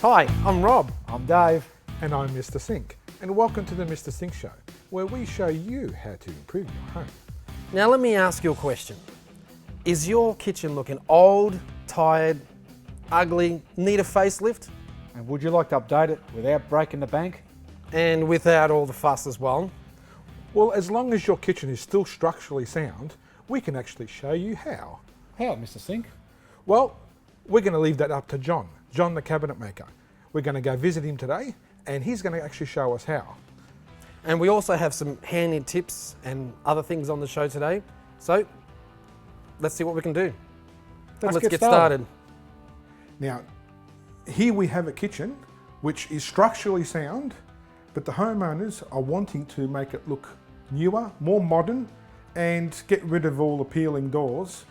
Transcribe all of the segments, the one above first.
Hi, I'm Rob. I'm Dave. And I'm Mr. Sink. And welcome to the Mr. Sink Show, where we show you how to improve your home. Now let me ask you a question. Is your kitchen looking old, tired, ugly, need a facelift? And would you like to update it without breaking the bank? And without all the fuss as well? Well, as long as your kitchen is still structurally sound, we can actually show you how. How, Mr. Sink? Well, we're going to leave that up to John the cabinet maker. We're going to go visit him today, and he's going to actually show us how. And we also have some handy tips and other things on the show today. So let's see what we can do. Let's get started. Now, here we have a kitchen which is structurally sound, but the homeowners are wanting to make it look newer, more modern, and get rid of all the peeling doors.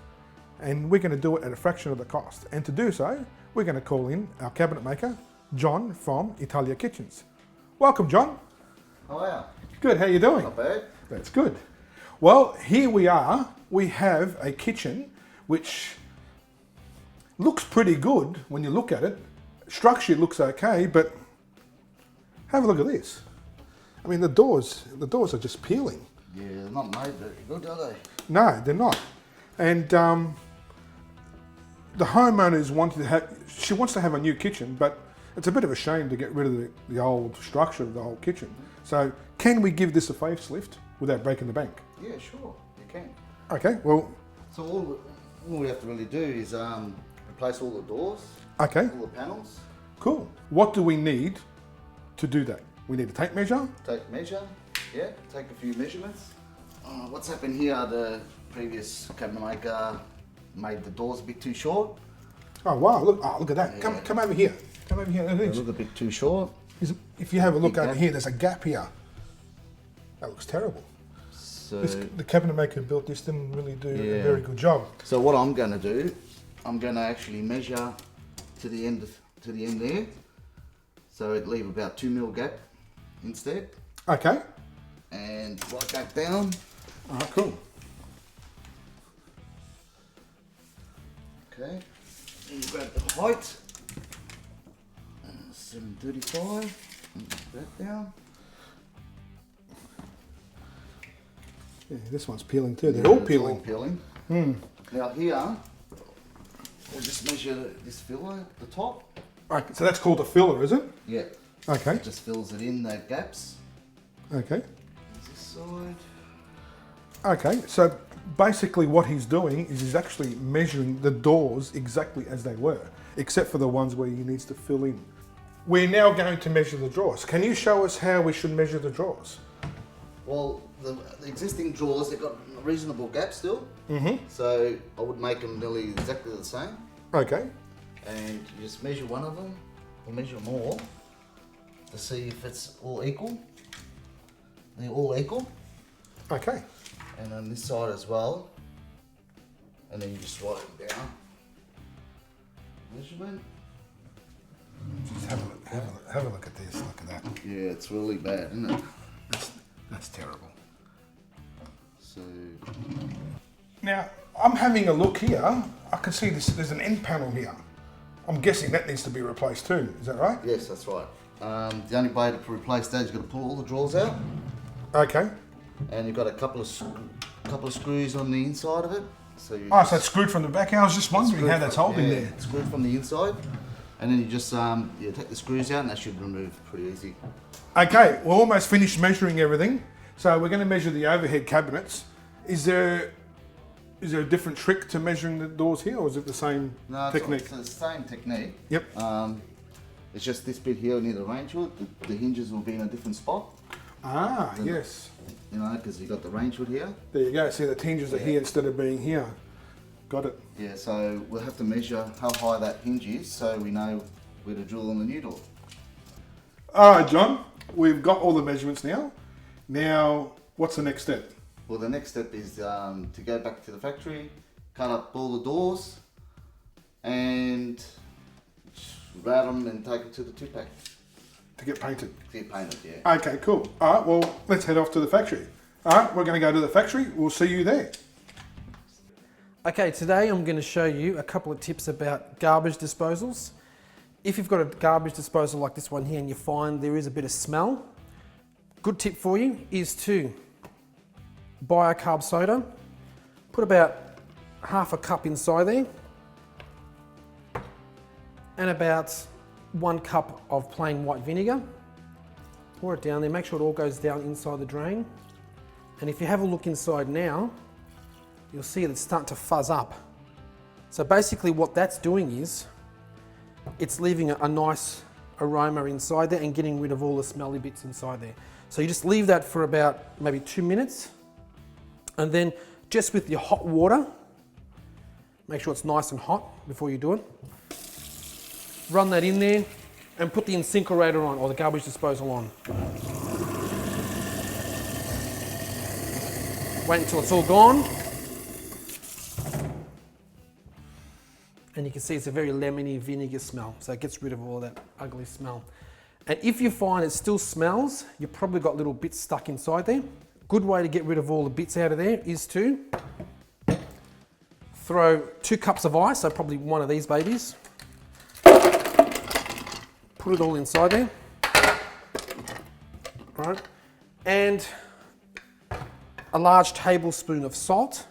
And we're going to do it at a fraction of the cost. And to do so, we're going to call in our cabinet maker, John from Italia Kitchens. Welcome, John. How are you? Good, how you doing? Not bad. That's good. Well, here we are. We have a kitchen which looks pretty good when you look at it. Structure looks okay, but have a look at this. I mean, the doors are just peeling. Yeah, they're not made very good, are they? No, they're not. And the homeowners she wants to have a new kitchen, but it's a bit of a shame to get rid of the old structure of the whole kitchen. So can we give this a facelift without breaking the bank? Yeah, sure, you can. Okay, well, So all we have to really do is replace all the doors, okay, all the panels, cool. What do we need to do that? We need a tape measure. take measure, yeah, take a few measurements. What's happened here, the previous cabinet maker made the doors a bit too short. Oh wow, look at that. Yeah. Come over here. Come over here. They look a bit too short. If you have a look Big over gap. here, there's a gap here. That looks terrible. So, The cabinet maker who built this didn't really do a Yeah. very good job. so what I'm going to do, I'm going to actually measure to the end there. So it leave about 2 mil gap instead. Okay. And write that down. All right, cool. Okay, and you grab the height, 735, and put that down. Yeah, this one's peeling too. They're all It's peeling. all peeling. Now here, we'll just measure this filler at the top. Okay, so that's called a filler, is it? Yeah. Okay. It just fills it in, the gaps. Okay. This side. Okay, so basically what he's doing is he's actually measuring the doors exactly as they were, except for the ones where he needs to fill in. We're now going to measure the drawers. Can you show us how we should measure the drawers? Well, the existing drawers, they've got a reasonable gap still. Mm-hmm. So I would make them nearly exactly the same. Okay. And you just measure one of them, or measure them all, to see if it's all equal. They're all equal. Okay. And on this side as well. And then you just write it down. Measurement. Just have a look at this. Look at that. Yeah, it's really bad, isn't it? That's terrible. So, Now, I'm having a look here. I can see there's an end panel here. I'm guessing that needs to be replaced too. Is that right? yes, that's right. The only way to replace that is you've got to pull all the drawers out. Okay. And you've got a couple of screws on the inside of it. So you Oh, so it's screwed from the back. I was just wondering screwed how that's from- holding yeah, there. it's screwed from the inside. And then you just take the screws out and that should remove pretty easy. Okay, we're almost finished measuring everything. So we're going to measure the overhead cabinets. Is there a different trick to measuring the doors here, or is it the same No, technique? it's the same technique. Yep. It's just this bit here near the range hood. The hinges will be in a different spot. Ah, yes. You know, because you've got the range hood here. There you go. See, the hinges are here instead of being here. Got it. Yeah, so we'll have to measure how high that hinge is so we know where to drill on the new door. All right, John. We've got all the measurements now. Now, what's the next step? Well, the next step is to go back to the factory, cut up all the doors, and route them and take it to the two-pack To get painted. to get painted, yeah. Okay, cool. All right, well, let's head off to the factory. All right, we're going to go to the factory. We'll see you there. Okay, today I'm going to show you a couple of tips about garbage disposals if you've got a garbage disposal like this one here and you find there is a bit of smell, good tip for you is to buy a carb soda, put about half a cup inside there, and about 1 cup of plain white vinegar. Pour it down there, make sure it all goes down inside the drain. And if you have a look inside now, you'll see it's starting to fuzz up. So basically what that's doing is, it's leaving a nice aroma inside there and getting rid of all the smelly bits inside there. So you just leave that for about maybe 2 minutes. And then just with your hot water, make sure it's nice and hot before you do it. Run that in there and put the incinerator on, or the garbage disposal on. Wait until it's all gone. And you can see it's a very lemony vinegar smell, so it gets rid of all of that ugly smell. And if you find it still smells, you've probably got little bits stuck inside there. Good way to get rid of all the bits out of there is to throw 2 cups of ice, so probably one of these babies. Put it all inside there. Right. And a large tablespoon of salt.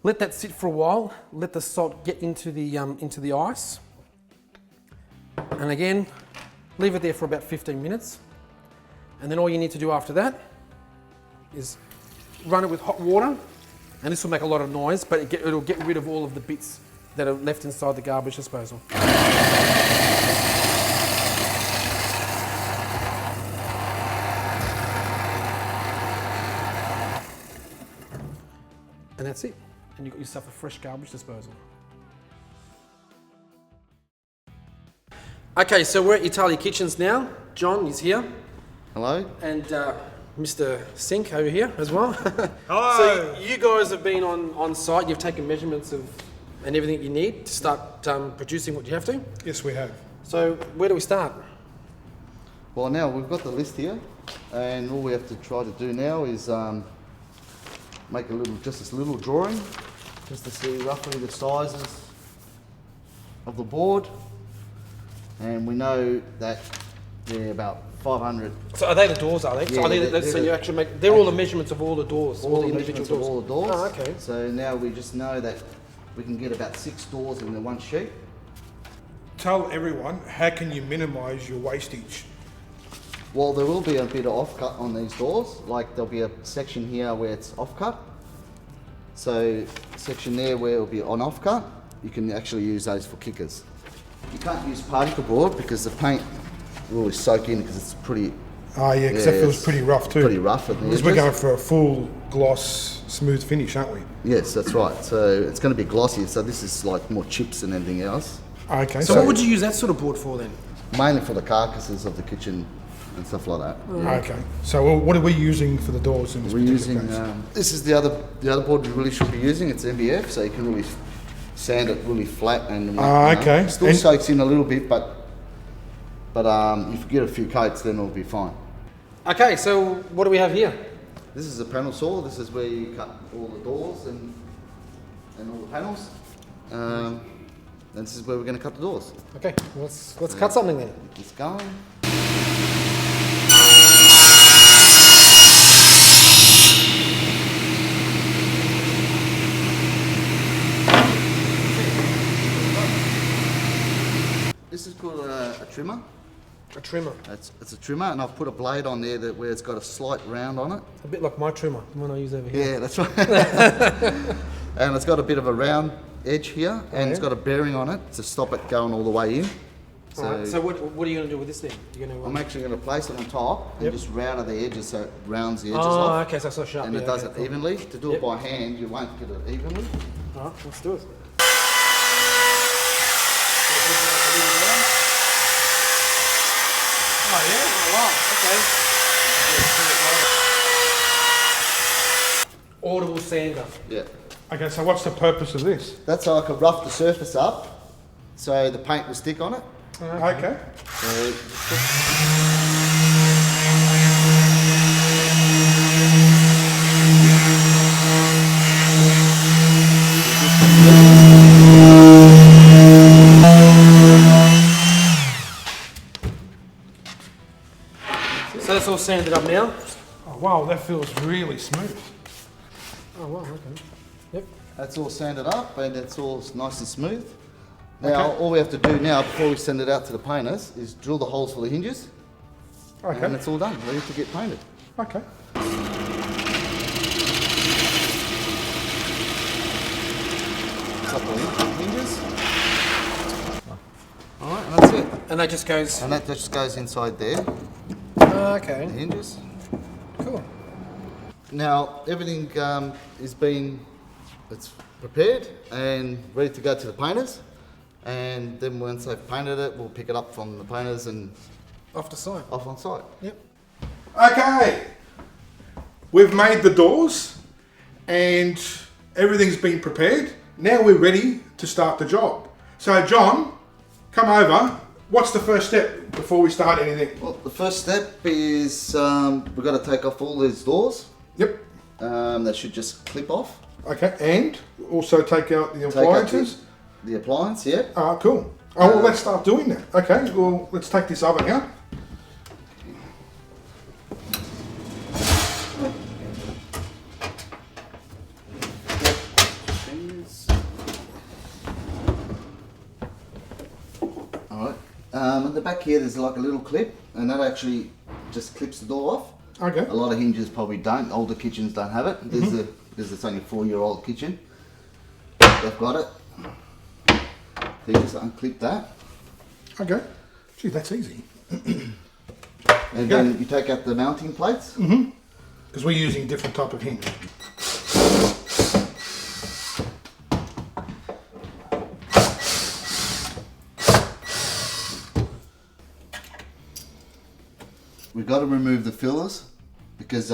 Let that sit for a while. Let the salt get into the ice. And again, leave it there for about 15 minutes. And then all you need to do after that is run it with hot water. And this will make a lot of noise, but it'll get rid of all of the bits that are left inside the garbage disposal. And that's it. And you've got yourself a fresh garbage disposal. Okay, so we're at Italia Kitchens now. John is here. Hello. And Mr. Sink over here as well. Hello. So you guys have been on site, you've taken measurements of and everything you need to start producing what you have to. Yes, we have. So where do we start? Well, now we've got the list here, and all we have to try to do now is make just this little drawing, just to see roughly the sizes of the board. And we know that they're about 500. So are they the doors, are they? Yeah, so they're all the measurements of all the doors, all the individual doors. All the doors. Oh, okay. So now we just know that we can get about 6 doors in the one sheet. Tell everyone, how can you minimise your wastage? Well, there will be a bit of off-cut on these doors. Like there'll be a section here where it's off-cut. So section there where it'll be on off-cut, you can actually use those for kickers. You can't use particle board because the paint will really soak in because it's pretty... Oh yeah, because that feels pretty rough too. Pretty rough at the Because edges. we're going for a full gloss, smooth finish, aren't we? Yes, that's right. So it's going to be glossy. So this is like more chips than anything else. Okay. So what would you use that sort of board for then? Mainly for the carcasses of the kitchen and stuff like that. Okay. So what are we using for the doors in this We're particular using, case? this is the other board we really should be using. It's MBF, so you can really sand it really flat and okay. Still And soaks in a little bit, but if you get a few coats, then it'll be fine. Okay, so what do we have here? This is a panel saw. This is where you cut all the doors and all the panels. And this is where we're going to cut the doors. Okay, let's cut something then. It's going. This is called a trimmer. A trimmer. It's a trimmer, and I've put a blade on there where it's got a slight round on it. A bit like my trimmer, the one I use over here. Yeah, that's right. And it's got a bit of a round edge here, and it's got a bearing on it to stop it going all the way in. So, Alright, so what are you going to do with this then? You're going to, I'm actually going to place it on top and just router the edges so it rounds the edges oh, off. okay, so it's not sharp. And yeah, it does okay, it cool. evenly. To do it by hand, you won't get it evenly. Alright, let's do it. Oh yeah? Oh, wow, okay. Audible sander. Yeah. Okay, so what's the purpose of this? That's so I can rough the surface up so the paint will stick on it. Okay. So feels really smooth. Oh, wow, okay. Yep. That's all sanded up and it's all nice and smooth. Now, Okay. all we have to do now before we send it out to the painters is drill the holes for the hinges. Okay. And it's all done, ready to get painted. Okay. Couple of hinges. Alright, and that's it. And that just goes. And that just goes inside there, Okay. the hinges. Cool. Now, everything it's prepared and ready to go to the painters. And then once they've painted it, we'll pick it up from the painters and Off to site. off on site. Yep. Okay. We've made the doors and everything's been prepared. Now we're ready to start the job. So John, come over. What's the first step before we start anything? Well, the first step is we've got to take off all these doors. Yep. They should just clip off. Okay, and also take out the Take out appliances. the appliance, yeah. Cool. Oh, well, let's start doing that. Okay, well, let's take this oven out. Alright. At the back here, there's like a little clip, and that actually just clips the door off. Okay. A lot of hinges probably don't. Older kitchens don't have it. Because it's only a 4-year-old kitchen. They've got it. So you just unclip that, Okay. Gee, that's easy. and then you take out the mounting plates. Because we're using different type of hinge. We've got to remove the fillers because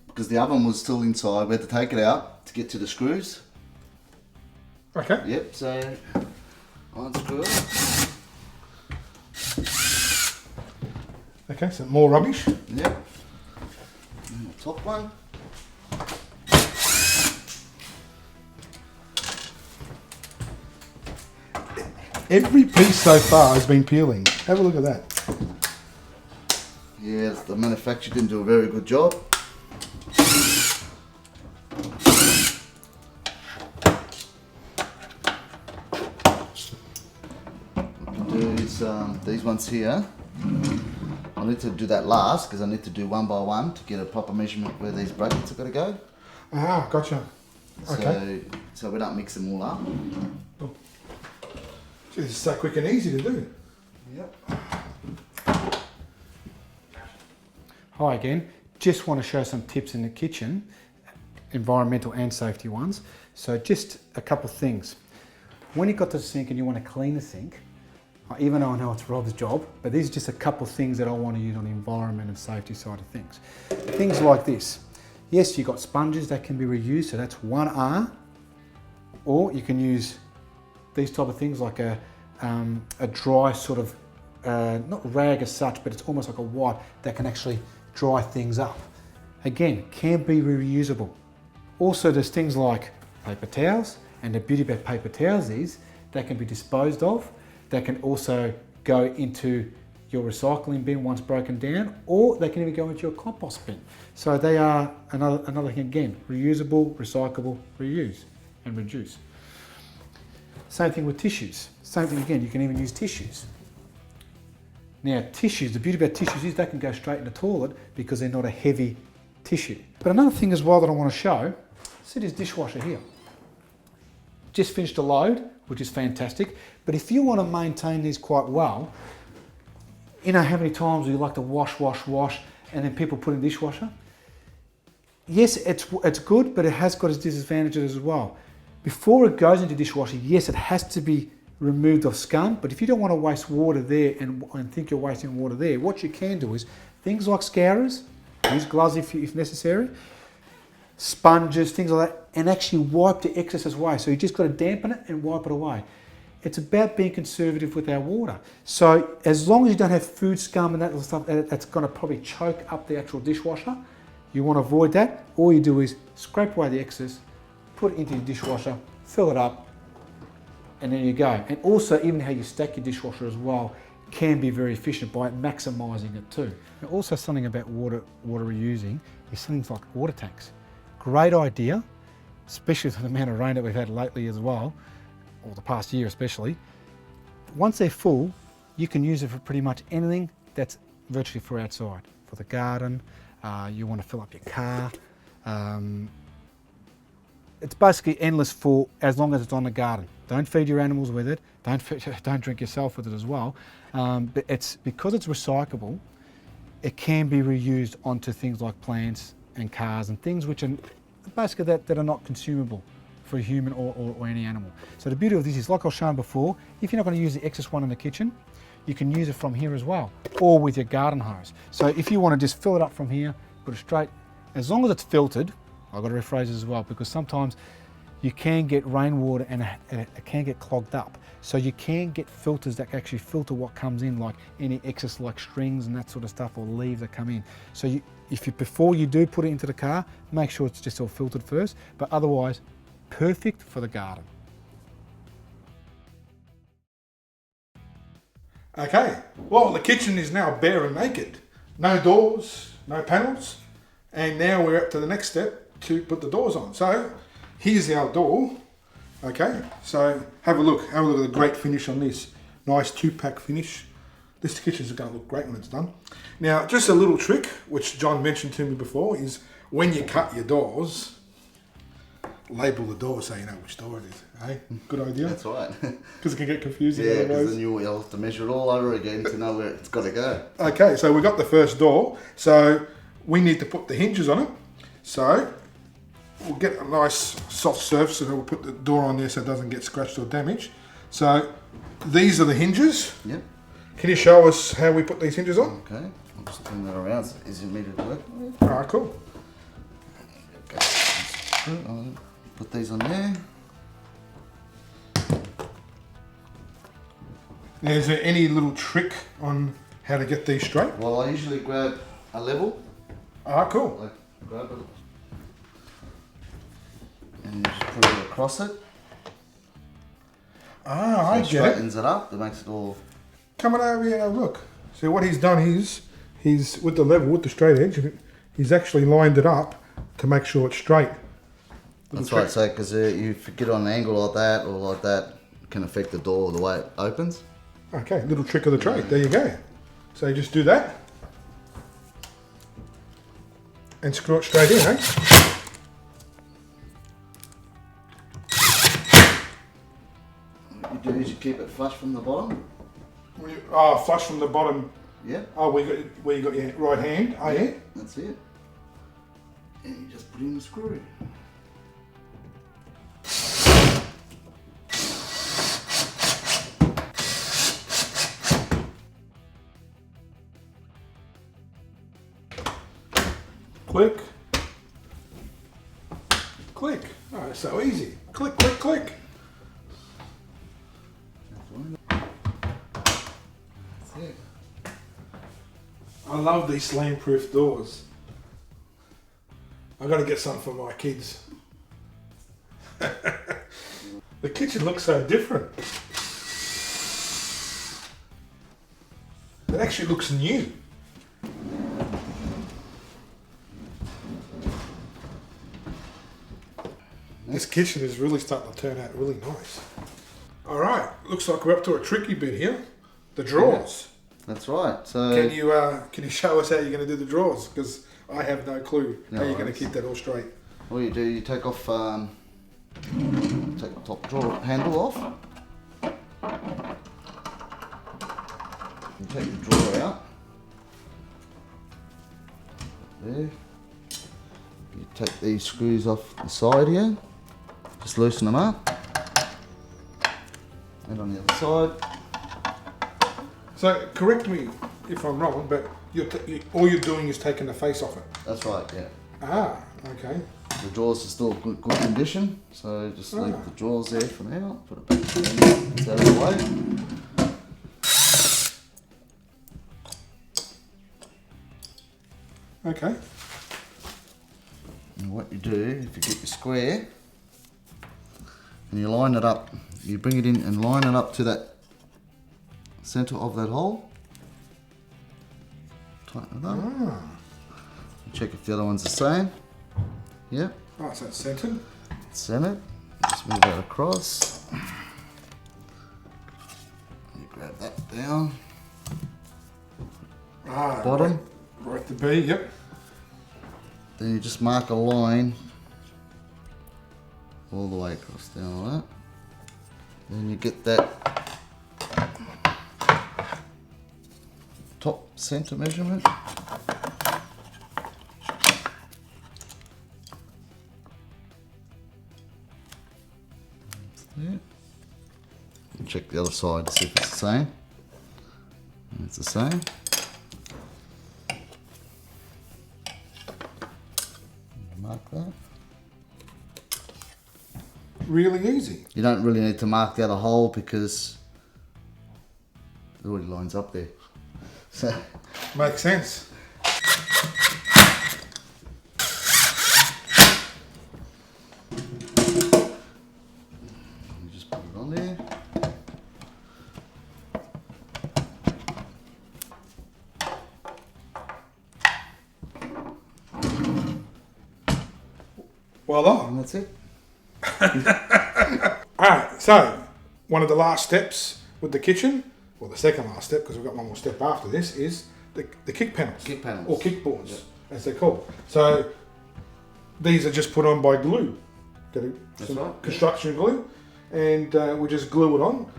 because the oven was still inside, we had to take it out to get to the screws. Okay. Yep, so unscrew it. Okay, so more rubbish. Yep. And the top one. Every piece so far has been peeling. Have a look at that. Yes, the manufacturer didn't do a very good job. What we do is these ones here. I need to do that last because I need to do one by one to get a proper measurement where these brackets are going to go. Ah, gotcha. Okay. So we don't mix them all up. Gee, this is so quick and easy to do. Yep. Hi again. Just want to show some tips in the kitchen, environmental and safety ones. So just a couple of things. When you got to the sink and you want to clean the sink, even though I know it's Rob's job, but these are just a couple of things that I want to use on the environment and safety side of things. Things like this. Yes, you've got sponges that can be reused, so that's 1R. Or you can use these type of things like a dry sort of, not rag as such, but it's almost like a wipe that can actually dry things up. Again, can be reusable. Also, there's things like paper towels, and the beauty about paper towels is they can be disposed of. They can also go into your recycling bin once broken down, or they can even go into your compost bin. So they are another thing again, reusable, recyclable, reuse and reduce. Same thing with tissues. Same thing again, you can even use tissues. Now tissues, the beauty about tissues is they can go straight in the toilet because they're not a heavy tissue. But another thing as well that I want to show, see this dishwasher here. Just finished a load, which is fantastic. But if you want to maintain these quite well, you know how many times you like to wash, and then people put in dishwasher? Yes, it's good, but it has got its disadvantages as well. Before it goes into dishwasher, yes, it has to be removed of scum, but if you don't want to waste water there and think you're wasting water there, what you can do is things like scourers, use gloves if necessary, sponges, things like that, and actually wipe the excess away. So you just got to dampen it and wipe it away. It's about being conservative with our water. So as long as you don't have food scum and that little stuff that's going to probably choke up the actual dishwasher, you want to avoid that. All you do is scrape away the excess, put it into your dishwasher, fill it up, and there you go. And also even how you stack your dishwasher as well can be very efficient by maximising it too. And also something about water reusing is things like water tanks. Great idea, especially with the amount of rain that we've had lately as well, or the past year especially. Once they're full, you can use it for pretty much anything that's virtually for outside, for the garden, you want to fill up your car. It's basically endless for as long as it's on the garden. Don't feed your animals with it, don't drink yourself with it as well. But it's because it's recyclable, it can be reused onto things like plants and cars and things which are basically that are not consumable for a human or any animal. So the beauty of this is, like I was showing before, if you're not going to use the excess one in the kitchen, you can use it from here as well, or with your garden hose. So if you want to just fill it up from here, put it straight, as long as it's filtered, I've got to rephrase it as well, because sometimes you can get rainwater and it can get clogged up. So you can get filters that actually filter what comes in, like any excess like strings and that sort of stuff, or leaves that come in. So before you do put it into the car, make sure it's just all filtered first, but otherwise, perfect for the garden. Okay, well, the kitchen is now bare and naked. No doors, no panels, and now we're up to the next step to put the doors on. So here's our door. Okay, so have a look at the great finish on this. Nice 2-pack finish. This kitchen's going to look great when it's done. Now, just a little trick, which John mentioned to me before, is when you cut your doors, label the door so you know which door it is. Hey, good idea. That's right. Because it can get confusing. Yeah, because then you'll have to measure it all over again to know where it's got to go. Okay, so we got the first door. So we need to put the hinges on it. So we'll get a nice soft surface and we'll put the door on there so it doesn't get scratched or damaged. So these are the hinges. Yep. Can you show us how we put these hinges on? Okay, I'll just turn that around so it's easy for me to work with. Alright, cool. Okay, I'll put these on there. Now, is there any little trick on how to get these straight? Well, I usually grab a level. Alright, cool. Like, grab it. And just put it across it. Ah, I So it get it. straightens it up. It makes it all. Coming over here, now look. So what he's done is, he's with the level, with the straight edge, he's actually lined it up to make sure it's straight. That's right. So, because if you get on an angle like that or like that, it can affect the door the way it opens. Okay, little trick of the trade. There you go. So you just do that. And screw it straight in, eh? What you do is you keep it flush from the bottom. Oh, flush from the bottom. Yeah. Oh, where you got your right hand. Oh, yeah. That's it. And you just put in the screw. Click. Click. Oh, it's so easy. Click, click, click. That's it. I love these slam-proof doors. I've got to get some for my kids. The kitchen looks so different. It actually looks new. This kitchen is really starting to turn out really nice. All right, looks like we're up to a tricky bit here. The drawers. That's right. So Can you show us how you're going to do the drawers? Because I have no clue how you're going to keep that all straight. all you do, you take off, take the top drawer handle off. You take the drawer out. There. You take these screws off the side here. Just loosen them up. And on the other side. So correct me if I'm wrong, but all you're doing is taking the face off it. That's right, yeah. Ah, okay. The drawers are still good condition, so just leave the drawers there for now. Put it back in. It's out of the way. Okay. And what you do, if you get your square, and you line it up, you bring it in and line it up to that centre of that hole. Tighten it up. Ah. Check if the other one's the same. Yep, Oh, so it's centered. centered. Just move that across. You grab that down. Ah, Bottom. Right to B, yep. Then you just mark a line all the way across down like that. Then you get that top centre measurement. That's there. And check the other side to see if it's the same. And it's the same. Mark that. Really easy. You don't really need to mark the other hole because it already lines up there. So Makes sense. you just put it on there. Voila. And that's it. Alright, so one of the last steps with the kitchen, well the second last step because we've got one more step after this, is the kick panels. Kick panels. Or kickboards, as they're called. So these are just put on by glue. That's Some right. construction glue. And we just glue it on.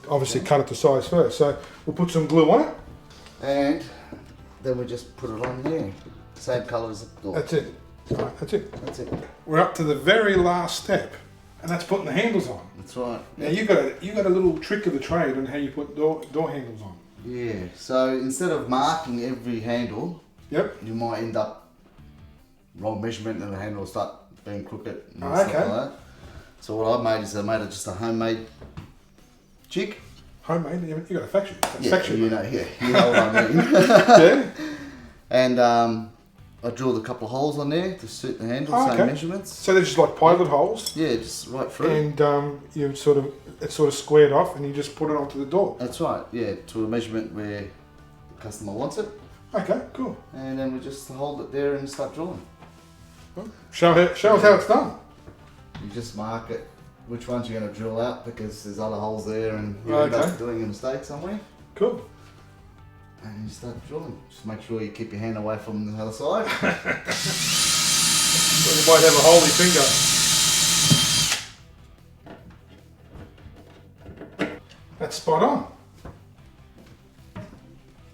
Obviously cut it to size first. So we'll put some glue on it. And then we just put it on there. Same colour as the door. That's it. Alright, that's it. That's it. We're up to the very last step. And that's putting the handles on. That's right. Now you got a little trick of the trade on how you put door handles on. Yeah. So instead of marking every handle, Yep. you might end up wrong measurement and the handle will start being crooked and Oh, stuff okay. like that. So what I made is I made it just a homemade jig. Homemade. You got a factory. That's Yeah, factory. you know what I mean. Yeah. And I drilled a couple of holes on there to suit the handle, Oh, same okay. measurements. So they're just like pilot holes, Yeah, just right through. and it's sort of squared off, and you just put it onto the door. That's right, yeah, to a measurement where the customer wants it. Okay, cool. And then we just hold it there and start drilling. Show us how it's done. You just mark it, which ones you're going to drill out because there's other holes there and you end Okay. up doing a mistake somewhere. Cool. And you start drilling. Just make sure you keep your hand away from the other side. So you might have a holy finger. That's spot on.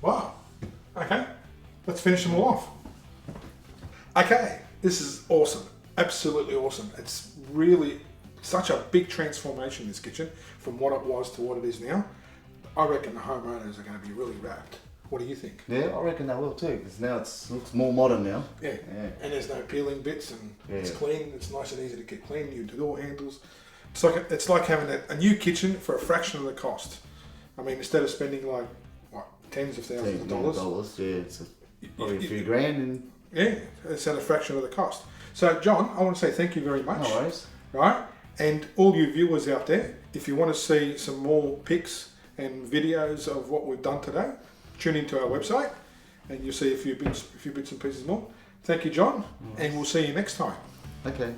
Wow. Okay, let's finish them all off. Okay, this is awesome. Absolutely awesome. It's really such a big transformation, this kitchen, from what it was to what it is now. I reckon the homeowners are going to be really wrapped. What do you think? Yeah, I reckon they will too, because now it looks more modern now. Yeah. Yeah. And there's no peeling bits, and it's Yeah. clean. It's nice and easy to get clean. New door handles. It's like having a new kitchen for a fraction of the cost. I mean, instead of spending like what tens of thousands of dollars, Yeah, it's probably a few grand. And yeah, it's at a fraction of the cost. So, John, I want to say thank you very much. no worries. Right, and all you viewers out there, if you want to see some more pics and videos of what we've done today, tune into our website, and you'll see a few bits and pieces more. Thank you, John, and we'll see you next time. Okay.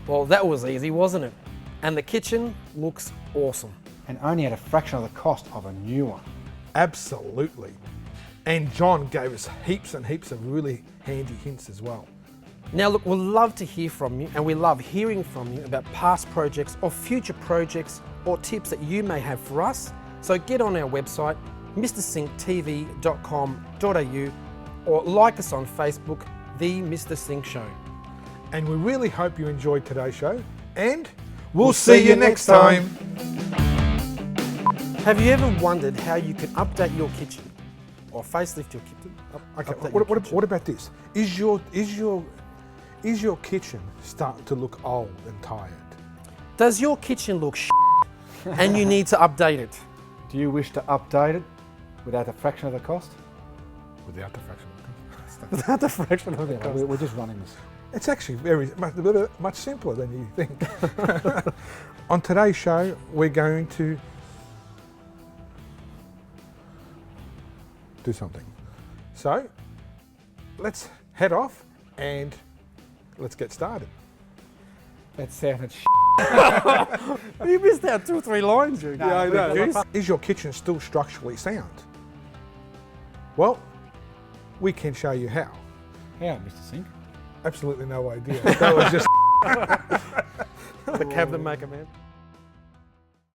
Well, that was easy, wasn't it? And the kitchen looks awesome. And only at a fraction of the cost of a new one. Absolutely. And John gave us heaps and heaps of really handy hints as well. Now look, we'd love to hear from you, and we love hearing from you about past projects or future projects or tips that you may have for us. So get on our website, mrsinktv.com.au, or like us on Facebook, The Mr. Sink Show. And we really hope you enjoyed today's show, and we'll see you next time. Have you ever wondered how you can update your kitchen or facelift your kitchen? Okay, Update your kitchen? what about this? Is your kitchen starting to look old and tired? Does your kitchen look and you need to update it? Do you wish to update it without a fraction of the cost? Without the fraction. Without the fraction of the Yeah, cost. we're just running this. It's actually much simpler than you think. On today's show, we're going to do something. So let's head off and let's get started. That sounded You missed out 2 or 3 lines, you. Yeah, I know. Is your kitchen still structurally sound? Well, we can show you how. How, Mr. Sink? Absolutely no idea. That was just The cabinet maker, man.